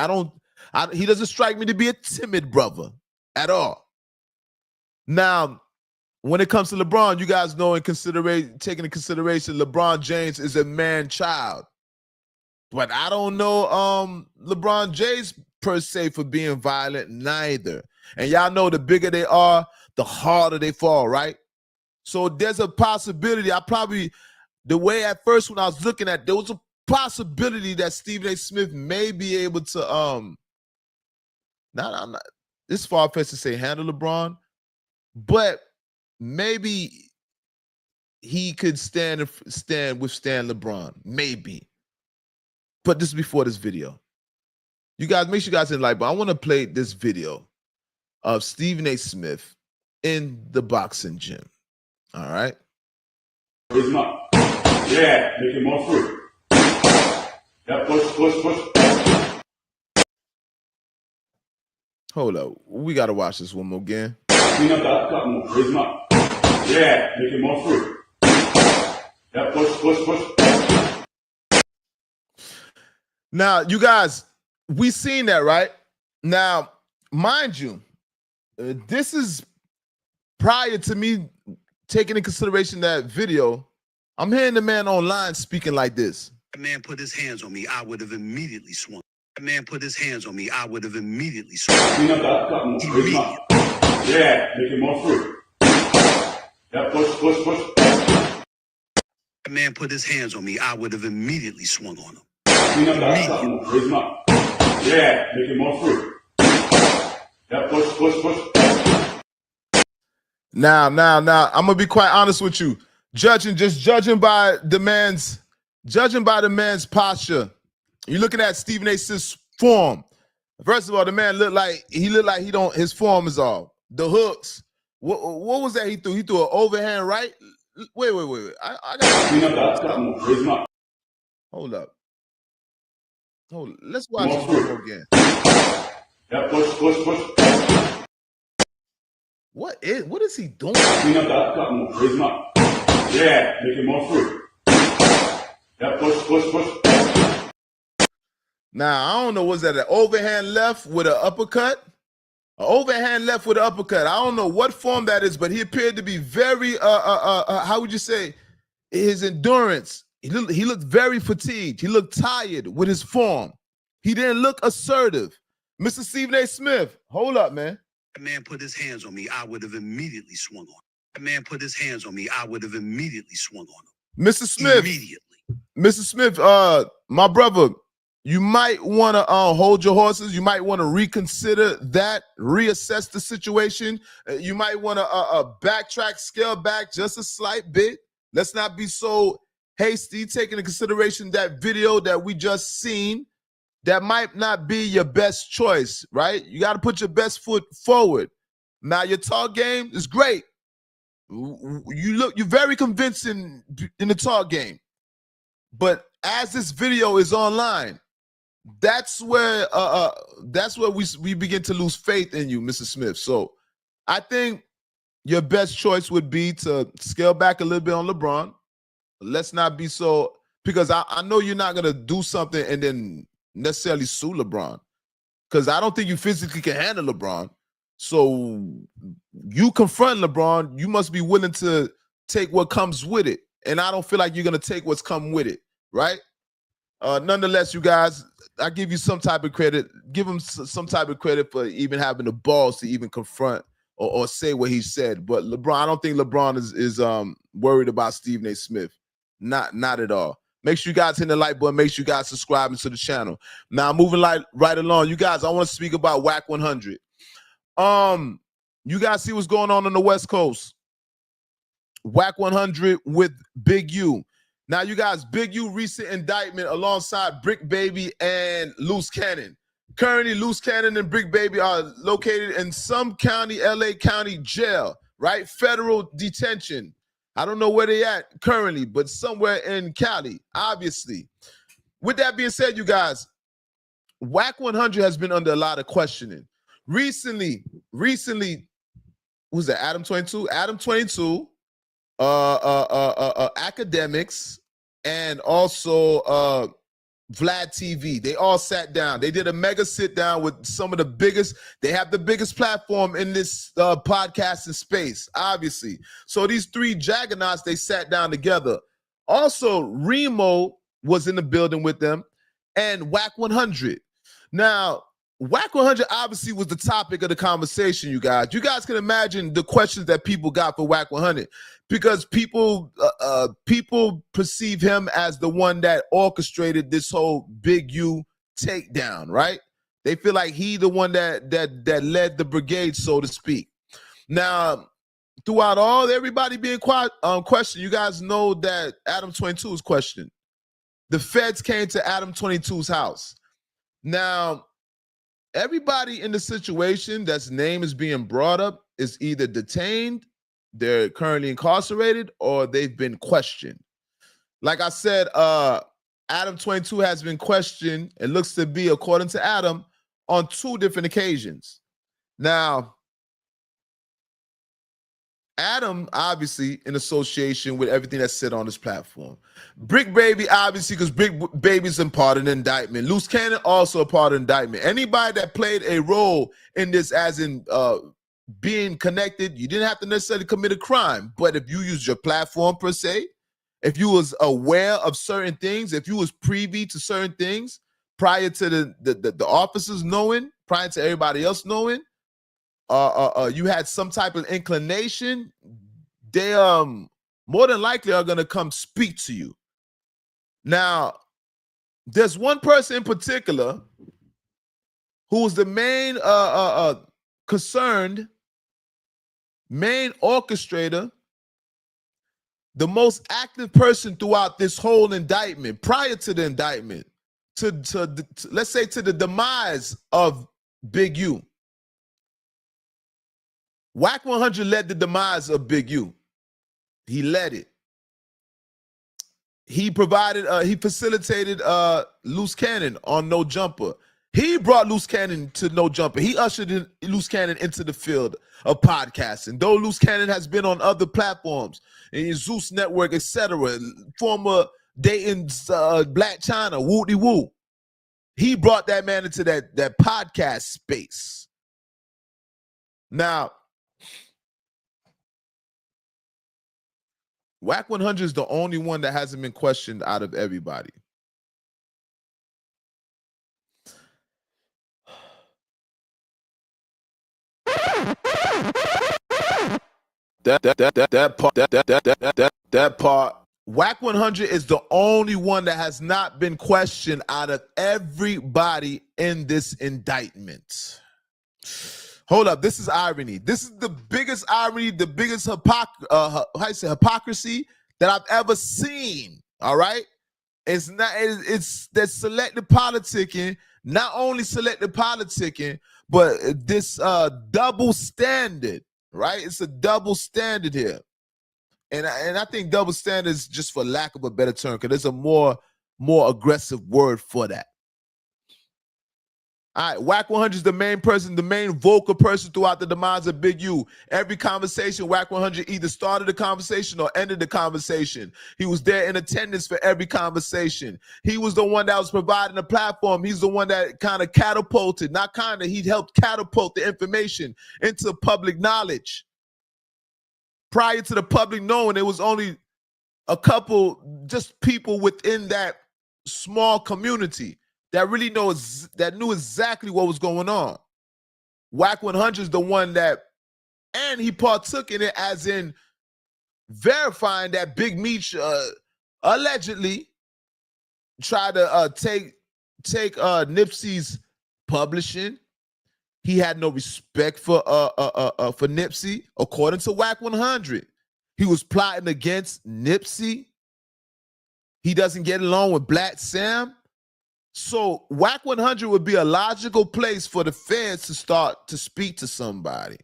He doesn't strike me to be a timid brother at all. Now, when it comes to LeBron, you guys know taking into consideration, LeBron James is a man-child. But I don't know LeBron James per se for being violent neither. And y'all know the bigger they are, the harder they fall, right? So there's a possibility. The way at first when I was looking at, there was a possibility that Stephen A. Smith may be able to it's far-fetched to say handle LeBron, but maybe he could withstand LeBron. Maybe. But this is before this video. You guys, make sure you guys hit like, but I want to play this video of Stephen A. Smith in the boxing gym. All right.
Raise him up. Yeah, make him more free. Yeah, push.
Hold up. We got to watch this one more again.
Clean up that cut move. Raise him up. Yeah, make him more free. Yeah, push.
Now, you guys, we seen that, right? Now, mind you, this is prior to me taking into consideration that video. I'm hearing the man online speaking like this.
That man put his hands on me, I would have immediately swung. That man put his hands on me, I would have immediately swung.
Clean up that cut move. Raise him up. Yeah, make him more free. Yeah, push.
That man put his hands on me, I would have immediately swung on him.
Clean up that cut move. Raise him up. Yeah, make him more free. Yeah, push.
Now, I'm gonna be quite honest with you. Judging by the man's posture, you're looking at Stephen A. Smith's form. First of all, the man looked like his form is off. The hooks. What was that he threw? He threw an overhand right. Wait. I got
clean up that cut move. Raise him up.
Hold up. Let's watch this video again.
Yeah, push.
What is he doing?
Clean up that cut move. Raise him up. Yeah, make him more free. Yeah, push.
Now, I don't know, was that an overhand left with an uppercut? overhand left with an uppercut. I don't know what form that is, but he appeared to be very how would you say, his endurance. He looked very fatigued. He looked tired with his form. He didn't look assertive. Mr. Stephen A. Smith, hold up, man.
That man put his hands on me, I would have immediately swung on him. That man put his hands on me, I would have immediately swung on him.
Mr. Smith.
Immediately.
Mr. Smith, my brother, you might want to hold your horses. You might want to reconsider that, reassess the situation. You might want to backtrack, scale back just a slight bit. Let's not be so hasty, taking into consideration that video that we just seen. That might not be your best choice, right? You got to put your best foot forward. Now, your talk game is great. You're very convincing in the talk game. But as this video is online, that's where we begin to lose faith in you, Mr. Smith. So I think your best choice would be to scale back a little bit on LeBron. Let's not be so, because I know you're not gonna do something and then necessarily sue LeBron, because I don't think you physically can handle LeBron. So you confront LeBron, you must be willing to take what comes with it. And I don't feel like you're gonna take what's come with it, right? Nonetheless, you guys, I give you some type of credit. Give him some type of credit for even having the balls to even confront or say what he said. But LeBron, I don't think LeBron is worried about Stephen A. Smith. Not at all. Make sure you guys hit the like button. Make sure you guys subscribe to the channel. Now, moving right along, you guys, I want to speak about WAC 100. You guys see what's going on the West Coast. WAC 100 with Big U. Now, you guys, Big U recent indictment alongside Brick Baby and Loose Cannon. Currently, Loose Cannon and Brick Baby are located in some county, LA County jail, right? Federal detention. I don't know where they at currently, but somewhere in Cali, obviously. With that being said, you guys, WAC 100 has been under a lot of questioning. Recently, who's that? Adam 22? Adam 22, academics, and also Vlad TV. They all sat down. They did a mega sit down with some of the biggest. They have the biggest platform in this podcasting space, obviously. So these three juggernauts, they sat down together. Also, Remo was in the building with them, and WAC 100. Now, WAC 100 obviously was the topic of the conversation, you guys. You guys can imagine the questions that people got for WAC 100, because people perceive him as the one that orchestrated this whole Big U takedown, right? They feel like he the one that led the brigade, so to speak. Now, throughout everybody being questioned, you guys know that Adam 22 is questioned. The feds came to Adam 22's house. Now, everybody in the situation that's name is being brought up is either detained, they're currently incarcerated, or they've been questioned. Like I said, Adam 22 has been questioned, it looks to be, according to Adam, on 2 different occasions. Now, Adam, obviously, in association with everything that's said on this platform. Brick Baby, obviously, because Brick Baby's a part of the indictment. Loose Cannon, also a part of the indictment. Anybody that played a role in this, as in being connected, you didn't have to necessarily commit a crime. But if you used your platform, per se, if you was aware of certain things, if you was privy to certain things prior to the officers knowing, prior to everybody else knowing, you had some type of inclination, they more than likely are gonna come speak to you. Now, there's one person in particular who was the main concerned, main orchestrator, the most active person throughout this whole indictment, prior to the indictment, to let's say to the demise of Big U. WAC 100 led the demise of Big U. He led it. He provided, he facilitated Loose Cannon on No Jumper. He brought Loose Cannon to No Jumper. He ushered in Loose Cannon into the field of podcasting. Though Loose Cannon has been on other platforms, in Zeus Network, etc., former Dayton's Black China, Woody Woo. He brought that man into that podcast space. Now, Whack 100 is the only one that hasn't been questioned out of everybody. That part. Whack 100 is the only one that has not been questioned out of everybody in this indictment. Hold up, this is irony. This is the biggest irony, the biggest hypocrisy that I've ever seen. All right, it's not. It's that selective politicking. Not only selective politicking, but this double standard. Right, it's a double standard here, and I think double standard is just for lack of a better term, because there's a more aggressive word for that. All right, Whack 100 is the main person, the main vocal person throughout the demise of Big U. Every conversation, Whack 100 either started the conversation or ended the conversation. He was there in attendance for every conversation. He was the one that was providing the platform. He's the one that kind of catapulted, not kind of, he helped catapult the information into public knowledge. Prior to the public knowing, it was only a couple, just people within that small community that really knew exactly what was going on. Whack 100 is the one that, and he partook in it, as in verifying that Big Meech allegedly tried to take Nipsey's publishing. He had no respect for Nipsey, according to Whack 100. He was plotting against Nipsey. He doesn't get along with Black Sam. So Whack 100 would be a logical place for the feds to start to speak to somebody.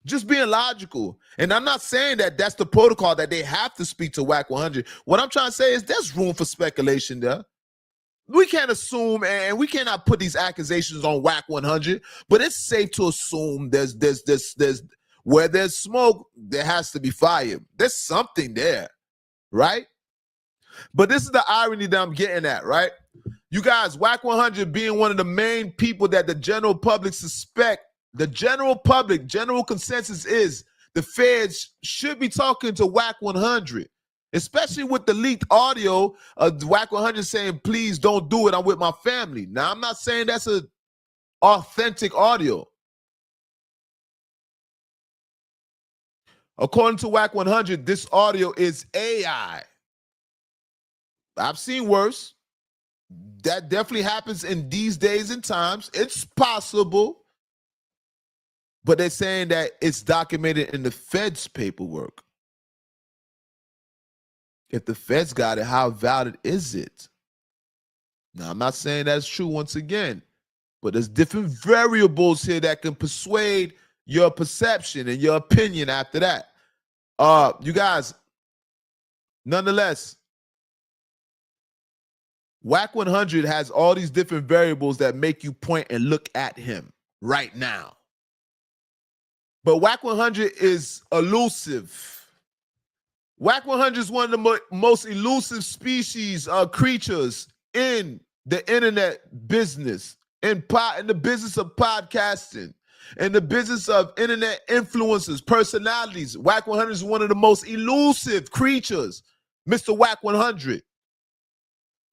Just being logical. And I'm not saying that that's the protocol, that they have to speak to Whack 100. What I'm trying to say is there's room for speculation there. We can't assume, and we cannot put these accusations on Whack 100, but it's safe to assume there's where there's smoke, there has to be fire. There's something there, right? But this is the irony that I'm getting at, right? You guys, Whack 100 being one of the main people that the general public suspect, the general public, general consensus is the feds should be talking to Whack 100, especially with the leaked audio of Whack 100 saying, please don't do it, I'm with my family. Now, I'm not saying that's an authentic audio. According to Whack 100, this audio is AI. I've seen worse. That definitely happens in these days and times. It's possible. But they're saying that it's documented in the Fed's paperwork. If the Feds got it, how valid is it? Now, I'm not saying that's true once again, but there's different variables here that can persuade your perception and your opinion after that. You guys, nonetheless, Whack 100 has all these different variables that make you point and look at him right now. But Whack 100 is elusive. Whack 100 is one of the most elusive species, creatures in the internet business, in the business of podcasting, in the business of internet influencers, personalities. Whack 100 is one of the most elusive creatures, Mr. Whack 100.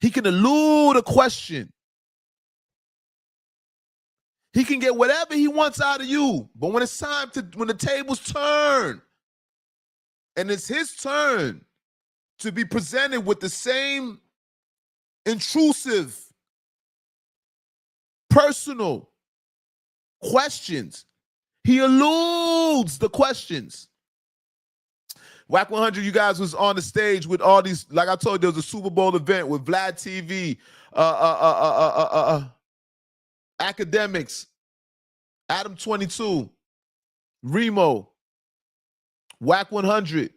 He can elude a question. He can get whatever he wants out of you. But when it's time to, when the tables turn, and it's his turn to be presented with the same intrusive, personal questions, he eludes the questions. Whack 100, you guys, was on the stage with all these, like I told you, there was a Super Bowl event with Vlad TV, Academics, Adam 22, Remo, Whack 100,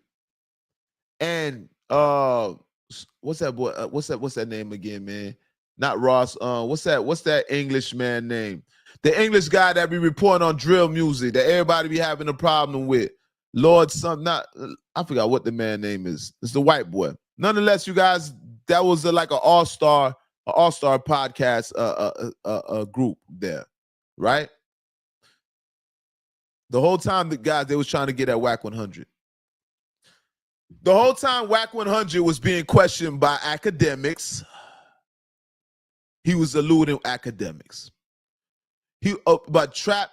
and what's that boy? What's that name again, man? Not Ross. What's that English man name? The English guy that be reporting on drill music that everybody be having a problem with. Lord, I forgot what the man name is. It's the white boy. Nonetheless, you guys, that was like an all-star podcast group there, right? The whole time, the guys, they was trying to get at Whack 100. The whole time Whack 100 was being questioned by academics, he was eluding academics. He but Trap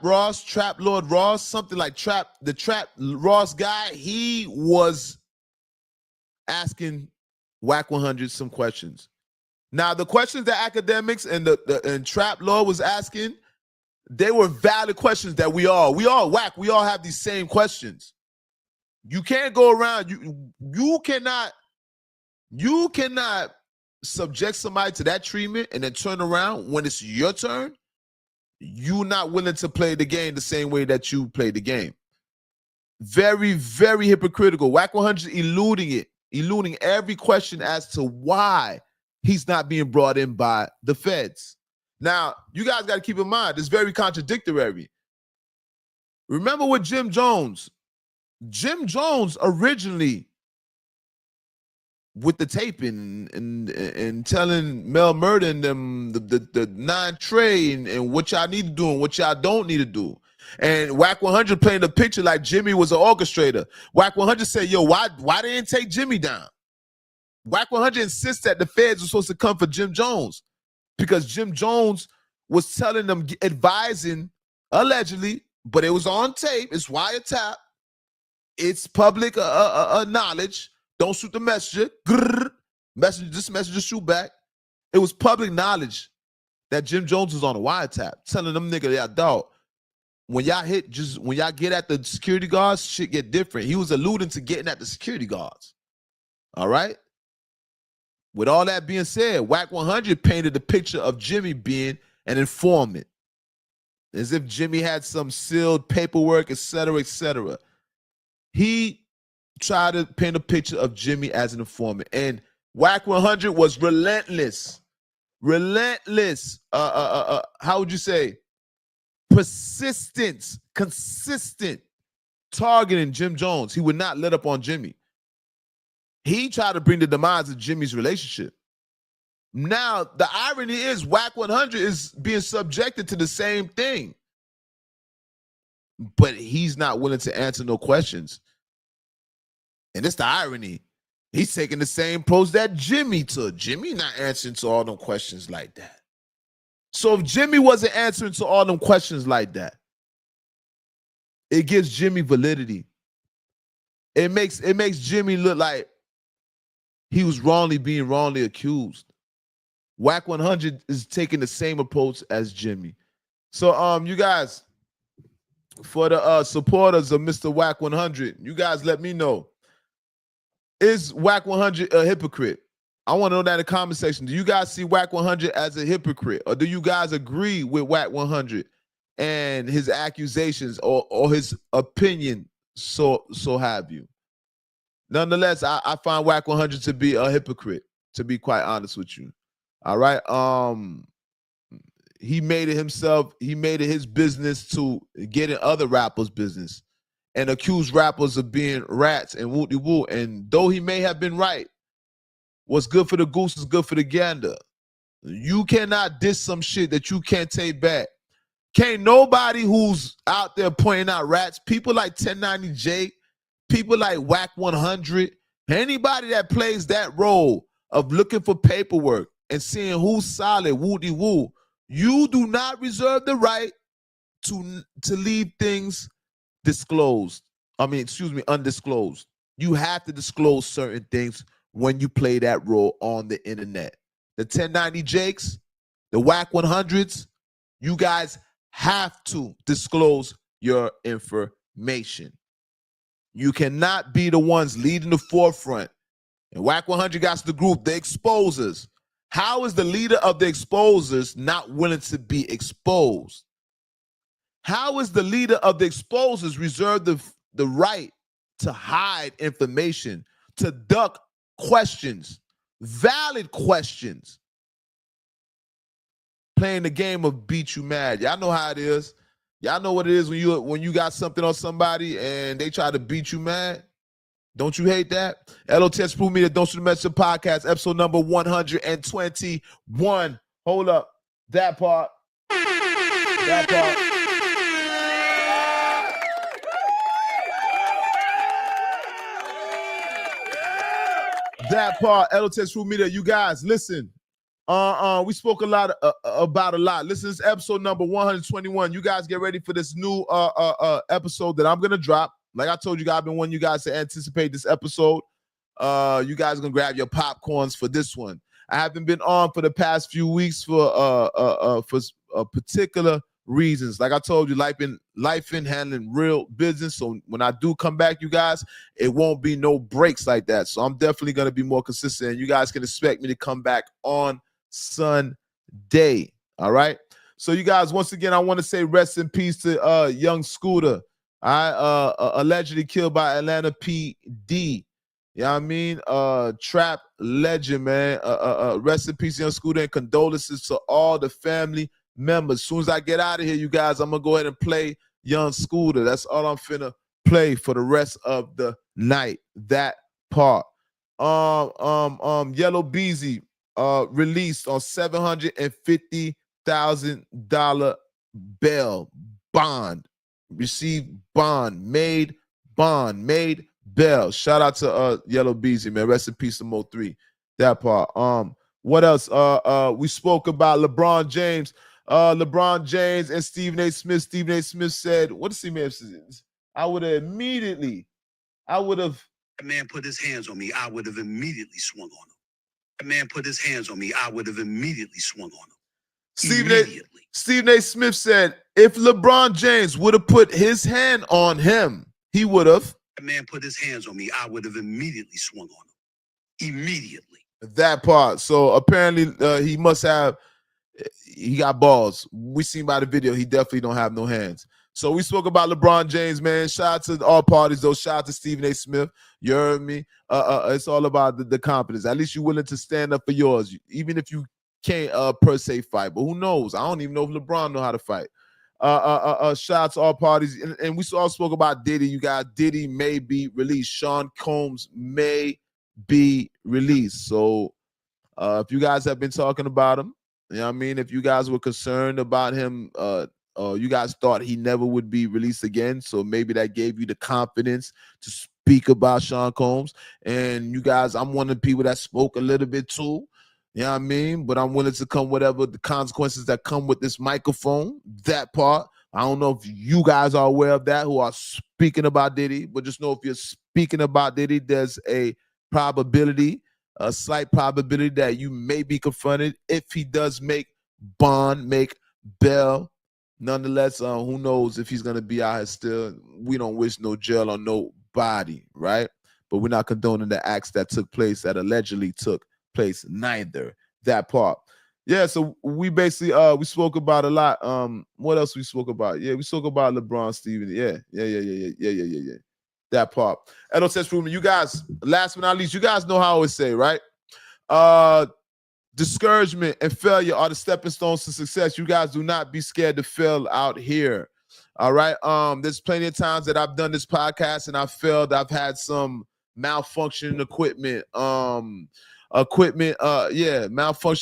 Lord Ross, something like the Trap Ross guy, he was asking Whack 100 some questions. Now, the questions that academics and and Trap Lord was asking, they were valid questions that we all have these same questions. You can't go around, you cannot subject somebody to that treatment and then turn around when it's your turn. You're not willing to play the game the same way that you play the game. Very, very hypocritical. Whack 100 eluding every question as to why he's not being brought in by the feds. Now, you guys got to keep in mind, it's very contradictory. Remember with Jim Jones. Jim Jones originally, with the taping and telling Mel Murder and them the 9 Trey and what y'all need to do and what y'all don't need to do. And Whack 100 playing the picture like Jimmy was an orchestrator. Whack 100 said, yo, why they didn't take Jimmy down? Whack 100 insists that the feds were supposed to come for Jim Jones because Jim Jones was telling them, advising, allegedly, but it was on tape, it's wiretap, it's public knowledge. Don't shoot the messenger. This messenger shoot back. It was public knowledge that Jim Jones was on a wiretap, telling them nigga, yeah, dog, when y'all get at the security guards, shit get different. He was alluding to getting at the security guards. All right? With all that being said, Whack 100 painted the picture of Jimmy being an informant, as if Jimmy had some sealed paperwork, etc., etc. He tried to paint a picture of Jimmy as an informant, and Whack 100 was relentless. How would you say? Persistent, consistent targeting Jim Jones. He would not let up on Jimmy. He tried to bring the demise of Jimmy's relationship. Now, the irony is Whack 100 is being subjected to the same thing, but he's not willing to answer no questions. And it's the irony. He's taking the same approach that Jimmy took. Jimmy not answering to all them questions like that. So if Jimmy wasn't answering to all them questions like that, it gives Jimmy validity. It makes Jimmy look like he was being wrongly accused. Whack 100 is taking the same approach as Jimmy. So you guys, for the supporters of Mr. Whack 100, you guys let me know. Is Whack 100 a hypocrite? I want to know that in the comment section. Do you guys see Whack 100 as a hypocrite? Or do you guys agree with Whack 100 and his accusations or his opinion, so have you? Nonetheless, I find Whack 100 to be a hypocrite, to be quite honest with you. All right. He made it his business to get in other rappers' business and accuse rappers of being rats and woo-de-woo. And though he may have been right, what's good for the goose is good for the gander. You cannot diss some shit that you can't take back. Can't nobody who's out there pointing out rats, people like 1090J, people like Whack 100, anybody that plays that role of looking for paperwork and seeing who's solid, woo-de-woo, you do not reserve the right to leave things undisclosed. You have to disclose certain things when you play that role on the internet. The 1090 Jakes, the Whack 100s, you guys have to disclose your information. You cannot be the ones leading the forefront. And Whack 100 got the group, the exposers. How is the leader of the exposers not willing to be exposed? How is the leader of the exposers reserved the right to hide information, to duck questions, valid questions? Playing the game of beat you mad. Y'all know how it is. Y'all know what it is when you got something on somebody and they try to beat you mad. Don't you hate that? L.O.T.S. Prove Me That Don't Shoot the Messenger Podcast, episode number 121. Hold up. That part. That part, L.O.T.S Fruit Media. You guys, listen. We spoke a lot about a lot. Listen, this is episode number 121. You guys get ready for this new episode that I'm gonna drop. Like I told you guys, I've been wanting you guys to anticipate this episode. You guys are gonna grab your popcorns for this one. I haven't been on for the past few weeks for particular reasons. Like I told you, life in handling real business. So when I do come back, you guys, it won't be no breaks like that. So I'm definitely gonna be more consistent. And you guys can expect me to come back on Sunday. All right. So you guys, once again, I want to say rest in peace to young Scooter. Allegedly killed by Atlanta PD. You know what I mean? Trap legend, man. Rest in peace, young Scooter, and condolences to all the family members. As soon as I get out of here, you guys, I'm gonna go ahead and play young Scooter. That's all I'm finna play for the rest of the night. That part. Yellow Beezy released on $750,000 bail bond. Received bond, made bail. Shout out to Yellow Beezy, man. Rest in peace to Mo3. That part. What else? We spoke about LeBron James. LeBron James and Stephen A. Smith. Stephen A. Smith said, what does Stephen A. Smith say? I would have.
That man put his hands on me, I would have immediately swung on him. That man put his hands on me, I would have immediately swung on him.
Stephen A. Smith said, if LeBron James would have put his hand on him, he would have.
That man put his hands on me, I would have immediately swung on him. Immediately.
That part. So apparently he must have, he got balls. We seen by the video, he definitely don't have no hands. So we spoke about LeBron James, man. Shout out to all parties, though. Shout out to Stephen A. Smith. You heard me? It's all about the confidence. At least you're willing to stand up for yours, even if you can't per se fight. But who knows? I don't even know if LeBron know how to fight. Shout out to all parties. And we all spoke about Diddy. You guys, Diddy may be released. Sean Combs may be released. So if you guys have been talking about him, you know what I mean? If you guys were concerned about him, you guys thought he never would be released again. So maybe that gave you the confidence to speak about Sean Combs. And you guys, I'm one of the people that spoke a little bit too. You know what I mean? But I'm willing to come whatever the consequences that come with this microphone, that part. I don't know if you guys are aware of that who are speaking about Diddy, but just know if you're speaking about Diddy, there's a probability, a slight probability that you may be confronted if he does make bail. Nonetheless, who knows if he's going to be out here still. We don't wish no jail on nobody, right? But we're not condoning the acts that took place, that allegedly took place, neither. That part. Yeah, so we basically we spoke about a lot. What else we spoke about? Yeah, we spoke about LeBron, Steven. Yeah. That part. L.O.T.S Fruit Media. You guys, last but not least, you guys know how I always say, right? Discouragement and failure are the stepping stones to success. You guys do not be scared to fail out here. All right. There's plenty of times that I've done this podcast and I've failed. I've had some malfunctioning equipment. Malfunctioning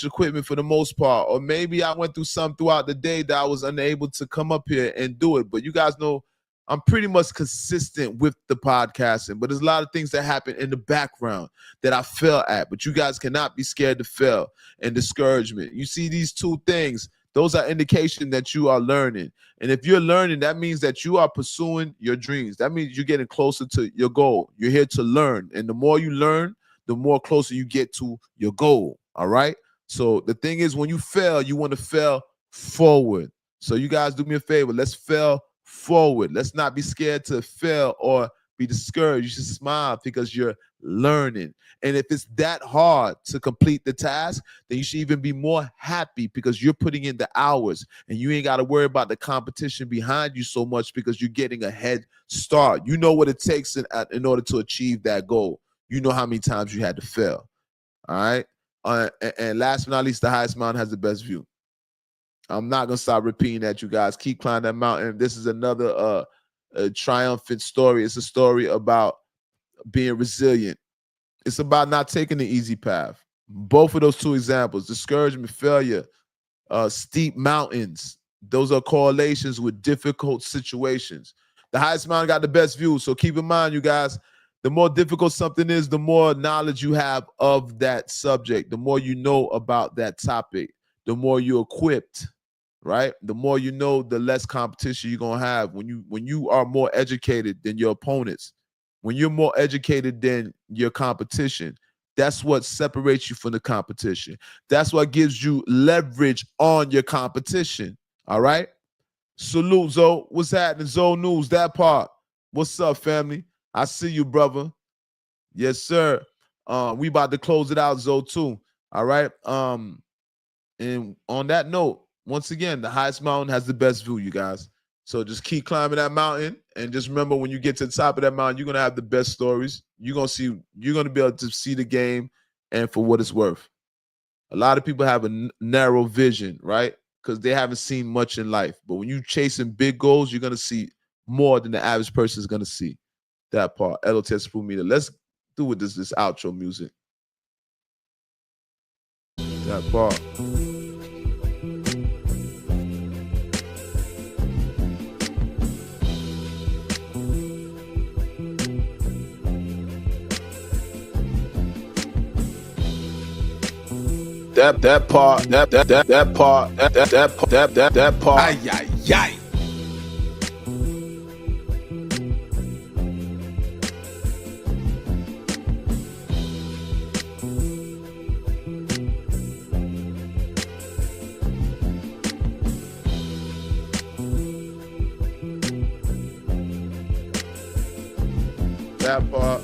equipment for the most part. Or maybe I went through some throughout the day that I was unable to come up here and do it. But you guys know I'm pretty much consistent with the podcasting, but there's a lot of things that happen in the background that I fail at. But you guys cannot be scared to fail and discouragement. You see these two things, those are indication that you are learning. And if you're learning, that means that you are pursuing your dreams. That means you're getting closer to your goal. You're here to learn. And the more you learn, the more closer you get to your goal. All right. So the thing is, when you fail, you want to fail forward. So you guys do me a favor. Let's fail forward. Let's not be scared to fail or be discouraged. You should smile because you're learning. And if it's that hard to complete the task, then you should even be more happy because you're putting in the hours and you ain't got to worry about the competition behind you so much because you're getting a head start. You know what it takes in order to achieve that goal. You know how many times you had to fail. All right. And last but not least, the highest mountain has the best view. I'm not going to stop repeating that, you guys. Keep climbing that mountain. This is another triumphant story. It's a story about being resilient. It's about not taking the easy path. Both of those two examples, discouragement, failure, steep mountains, those are correlations with difficult situations. The highest mountain got the best view. So keep in mind, you guys, The more difficult something is, the more knowledge you have of that subject, the more you know about that topic, the more you're equipped, right? The more you know, the less competition you're gonna have. When you are more educated than your opponents, when you're more educated than your competition, that's what separates you from the competition. That's what gives you leverage on your competition. All right. Salute, Zoe. What's happening? Zoe News, that part. What's up, family? I see you, brother. Yes, sir. We about to close it out, Zoe, too. All right. And on that note, once again, the highest mountain has the best view, you guys. So just keep climbing that mountain, and just remember, when you get to the top of that mountain, you're gonna have the best stories. You're gonna be able to see the game, and for what it's worth. A lot of people have a narrow vision, right? Because they haven't seen much in life. But when you're chasing big goals, you're gonna see more than the average person is gonna see. That part. L.O.T.S. Proof Media. Let's do with this outro music. That part. That part.
Ay, ay, ay.
That part.